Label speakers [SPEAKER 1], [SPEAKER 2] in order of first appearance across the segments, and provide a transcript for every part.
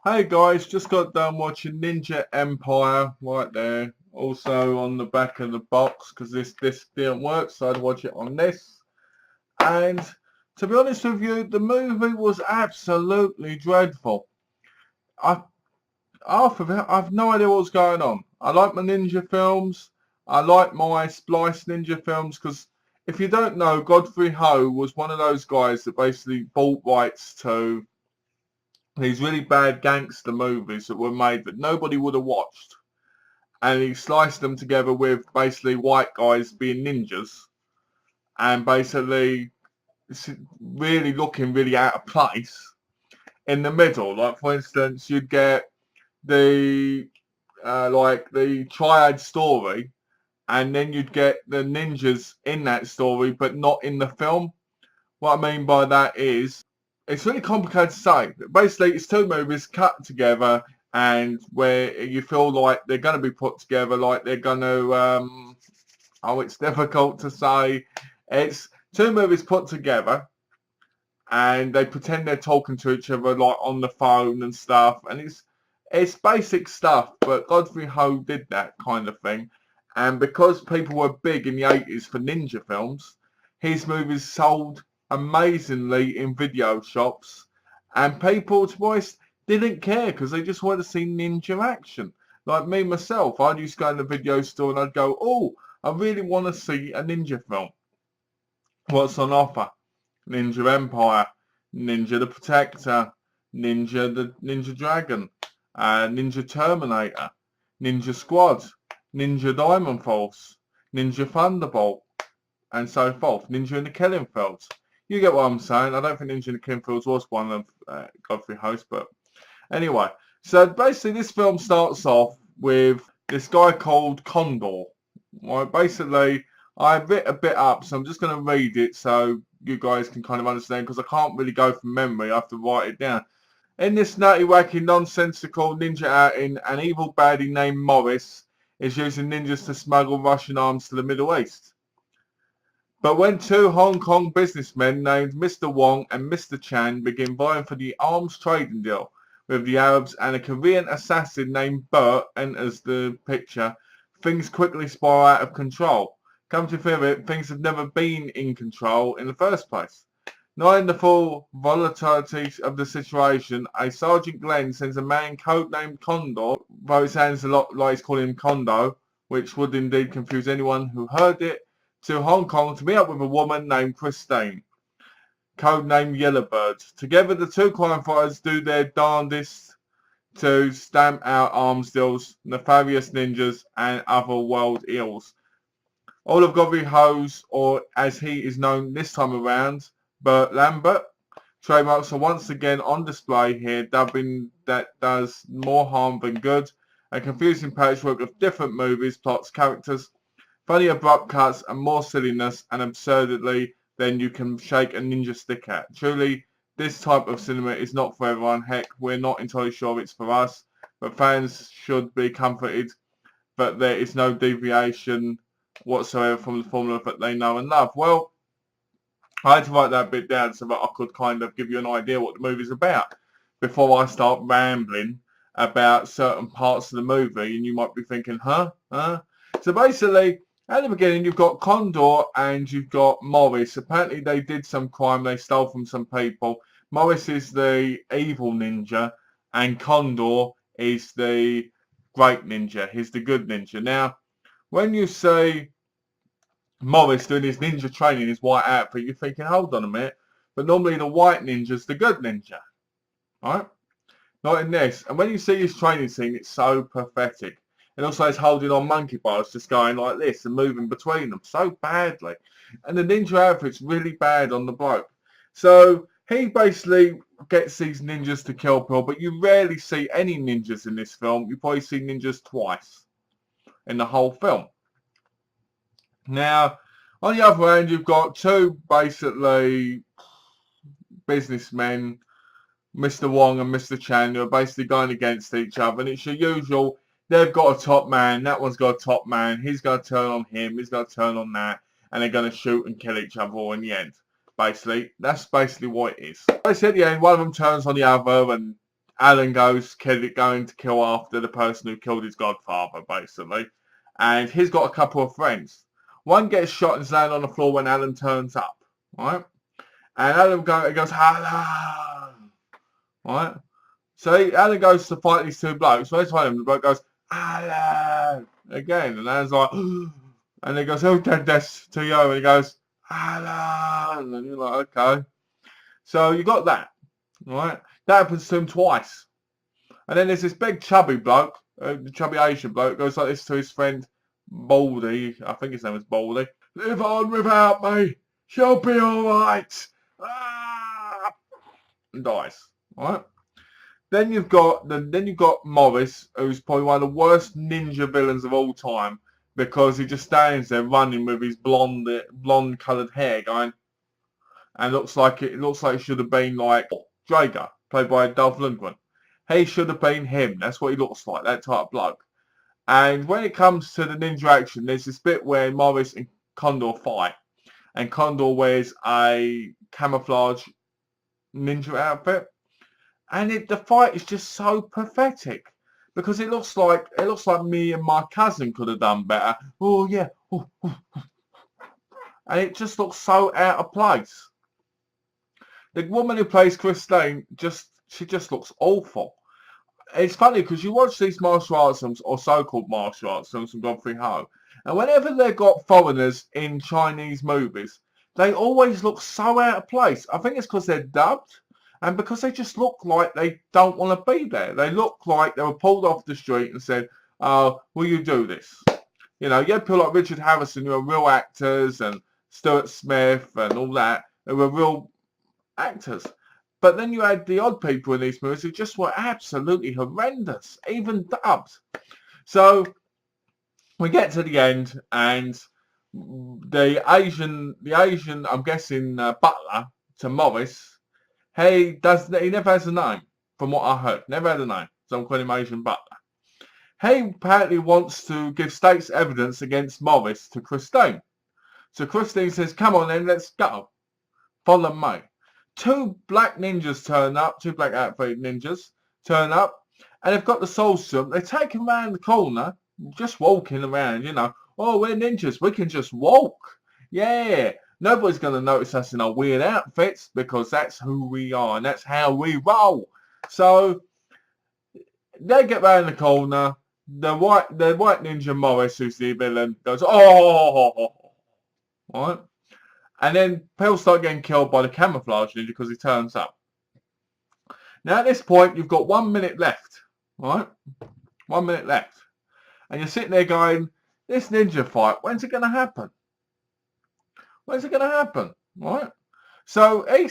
[SPEAKER 1] Hey guys, just got done watching Ninja Empire right there. Also on the back of the box because this didn't work, so I'd watch it on this. And to be honest with you, the movie was absolutely dreadful. I Half of it, I've no idea what's going on. I like my ninja films. I like my Splice ninja films because if you don't know, Godfrey Ho was one of those guys that basically bought rights to these really bad gangster movies that were made that nobody would have watched. And he sliced them together with basically white guys being ninjas and basically really looking really out of place in the middle. Like, for instance, you'd get the like the triad story, and then you'd get the ninjas in that story but not in the film. What I mean by that is it's really complicated to say. Basically, it's two movies cut together, and where you feel like they're going to be put together, like they're going to. Oh, it's difficult to say. It's two movies put together, and they pretend they're talking to each other like on the phone and stuff, and it's basic stuff. But Godfrey Ho did that kind of thing, and because people were big in the 80s for ninja films, his movies sold amazingly in video shops, and people, to be honest, didn't care because they just wanted to see ninja action. Like me myself, I'd used to go in the video store and I'd go, oh, I really want to see a ninja film. What's on offer? Ninja Empire, Ninja the Protector, Ninja the Ninja Dragon, Ninja Terminator, Ninja Squad, Ninja Diamond Force, Ninja Thunderbolt, and so forth. Ninja in the Killing Fields. You get what I'm saying. I don't think Ninja in the Killing Fields was one of Godfrey Host, but anyway. So basically this film starts off with this guy called Condor. Right, basically I writ a bit up, so I'm just going to read it so you guys can kind of understand because I can't really go from memory. I have to write it down. In this nutty, wacky, nonsensical ninja outing, an evil baddie named Morris is using ninjas to smuggle Russian arms to the Middle East. But when two Hong Kong businessmen named Mr. Wong and Mr. Chan begin vying for the arms trading deal with the Arabs and a Korean assassin named Bert enters the picture, things quickly spiral out of control. Come to think of it, things have never been in control in the first place. Knowing the full volatility of the situation, a Sergeant Glenn sends a man codenamed Condor, though it sounds a lot like he's calling him Kondo, which would indeed confuse anyone who heard it, to Hong Kong to meet up with a woman named Christine, codenamed Yellowbird. Together, the two crime fighters do their darndest to stamp out arms deals, nefarious ninjas, and other world ills. All of Godfrey Ho's, or as he is known this time around, Bert Lambert, trademarks are once again on display here, dubbing that does more harm than good, a confusing patchwork of different movies, plots, characters, funny abrupt cuts, and more silliness and absurdity than you can shake a ninja stick at. Truly, this type of cinema is not for everyone. Heck, we're not entirely sure it's for us, but fans should be comforted that there is no deviation whatsoever from the formula that they know and love. Well, I had to write that bit down so that I could kind of give you an idea what the movie's about before I start rambling about certain parts of the movie, and you might be thinking, huh? So basically, at the beginning, you've got Condor and you've got Morris. Apparently, they did some crime. They stole from some people. Morris is the evil ninja, and Condor is the great ninja. He's the good ninja. Now, when you say Morris doing his ninja training in his white outfit, you're thinking, hold on a minute. But normally the white ninja's the good ninja, right? Not in this. And when you see his training scene, it's so pathetic. And also he's holding on monkey bars, just going like this and moving between them so badly. And the ninja outfit's really bad on the bloke. So he basically gets these ninjas to kill people, but you rarely see any ninjas in this film. You probably see ninjas twice in the whole film. Now, on the other hand, you've got two basically businessmen, Mr. Wong and Mr. Chan, who are basically going against each other. And it's your usual, they've got a top man, that one's got a top man, he's going to turn on him, he's going to turn on that, and they're going to shoot and kill each other all in the end. Basically, that's basically what it is. Basically, at the end, one of them turns on the other, and Alan goes going to kill after the person who killed his godfather, basically. And he's got a couple of friends. One gets shot and is laying on the floor when Alan turns up, right? And Alan goes, Alan, right? So Alan goes to fight these two blokes. When he's fighting, the bloke goes, Alan, again. And Alan's like, and he goes, who did this to you? And he goes, Alan. And you're like, okay. So you got that, right? That happens to him twice. And then there's this big chubby bloke, the chubby Asian bloke, goes like this to his friend Baldy. I think his name is Baldy. Live on without me. She'll be alright. Ah! And dies. Right? Then you've got Morris, who's probably one of the worst ninja villains of all time, because he just stands there running with his blonde coloured hair going, and it looks like it should have been like Drager, played by Dolph Lundgren. He should have been him. That's what he looks like, that type of bloke. And when it comes to the ninja action, there's this bit where Morris and Condor fight, and Condor wears a camouflage ninja outfit, and the fight is just so pathetic, because it looks like me and my cousin could have done better. Oh yeah, and it just looks so out of place. The woman who plays Christine she just looks awful. It's funny because you watch these martial arts films, or so-called martial arts films from Godfrey Ho, and whenever they've got foreigners in Chinese movies, they always look so out of place. I think it's because they're dubbed, and because they just look like they don't want to be there. They look like they were pulled off the street and said, will you do this? You know, you had people like Richard Harrison who are real actors, and Stuart Smith and all that, who were real actors. But then you had the odd people in these movies who just were absolutely horrendous, even dubbed. So we get to the end, and the Asian, I'm guessing butler to Morris, he never has a name, from what I heard. Never had a name, so I'm calling him Asian butler. He apparently wants to give state's evidence against Morris to Christine. So Christine says, come on then, let's go. Follow me. Two black ninjas turn up, two black outfit ninjas turn up, and they've got the soul suit. They take him around the corner, just walking around, you know. Oh, we're ninjas, we can just walk. Yeah, nobody's going to notice us in our weird outfits, because that's who we are, and that's how we roll. So they get around the corner. The white ninja Morris, who's the villain, goes, oh, right? And then people start getting killed by the camouflage ninja because he turns up. Now at this point, you've got 1 minute left, right? 1 minute left. And you're sitting there going, this ninja fight, when's it going to happen? When's it going to happen, right? So he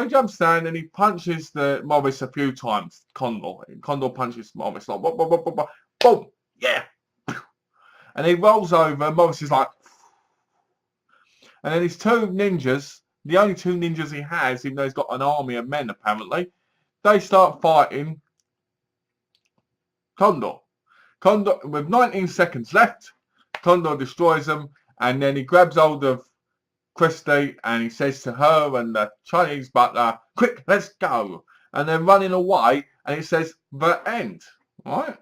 [SPEAKER 1] jumps down and he punches the Morris a few times, Condor punches Morris, like, boom, yeah. And he rolls over, Morris is like, and then these two ninjas, the only two ninjas he has, even though he's got an army of men apparently, they start fighting Condor. Condor, with 19 seconds left, Condor destroys them, and then he grabs hold of Christie and he says to her and the Chinese butler, quick, let's go. And they're running away, and it says, the end. Right?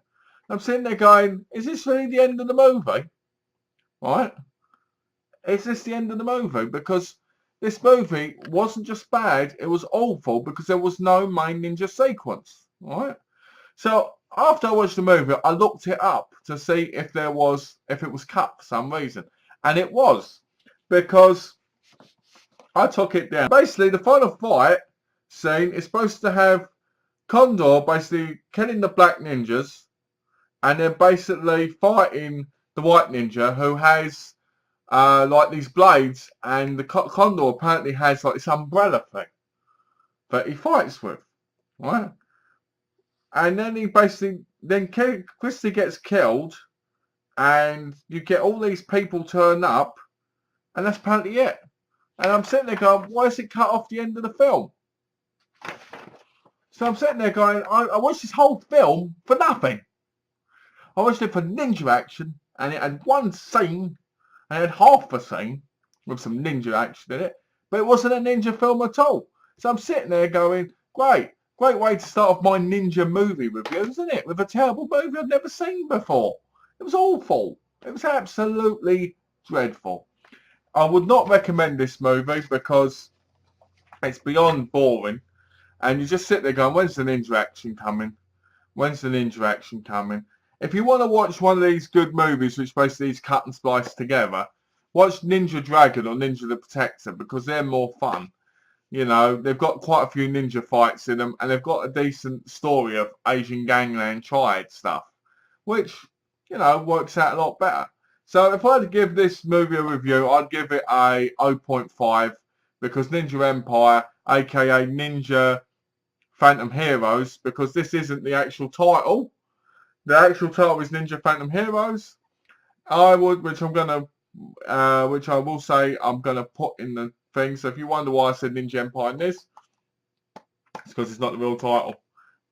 [SPEAKER 1] I'm sitting there going, is this really the end of the movie? Right? Is this the end of the movie? Because this movie wasn't just bad, it was awful, because there was no main ninja sequence, right? So after I watched the movie, I looked it up to see if it was cut for some reason, and it was, because I took it down. Basically, the final fight scene is supposed to have Condor basically killing the black ninjas, and then basically fighting the white ninja, who has like these blades, and the Condor apparently has like this umbrella thing that he fights with, right? And then he basically, Christie gets killed, and you get all these people turn up, and that's apparently it. And I'm sitting there going, why is it cut off the end of the film? So I'm sitting there going, I watched this whole film for nothing. I watched it for ninja action, and it had one scene, and it had half a scene with some ninja action in it, but it wasn't a ninja film at all. So I'm sitting there going, great, Great way to start off my ninja movie review, isn't it? With a terrible movie I've never seen before. It was awful. It was absolutely dreadful. I would not recommend this movie because it's beyond boring. And you just sit there going, when's the ninja action coming? When's the ninja action coming? If you want to watch one of these good movies which basically is cut and spliced together, watch Ninja Dragon or Ninja the Protector because they're more fun. You know, they've got quite a few ninja fights in them and they've got a decent story of Asian gangland triad stuff, which, you know, works out a lot better. So if I had to give this movie a review, I'd give it a 0.5 because Ninja Empire, aka Ninja Phantom Heroes, because this isn't the actual title. The actual title is Ninja Phantom Heroes. Which I will say I'm gonna put in the thing. So if you wonder why I said Ninja Empire in this, it's because it's not the real title.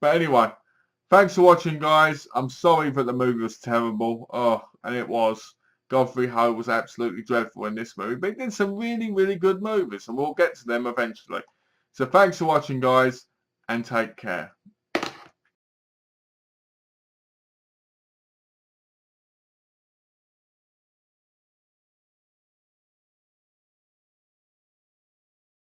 [SPEAKER 1] But anyway, thanks for watching, guys. I'm sorry that the movie was terrible. Oh, and it was. Godfrey Ho was absolutely dreadful in this movie, but he did some really, really good movies, and we'll get to them eventually. So thanks for watching, guys, and take care.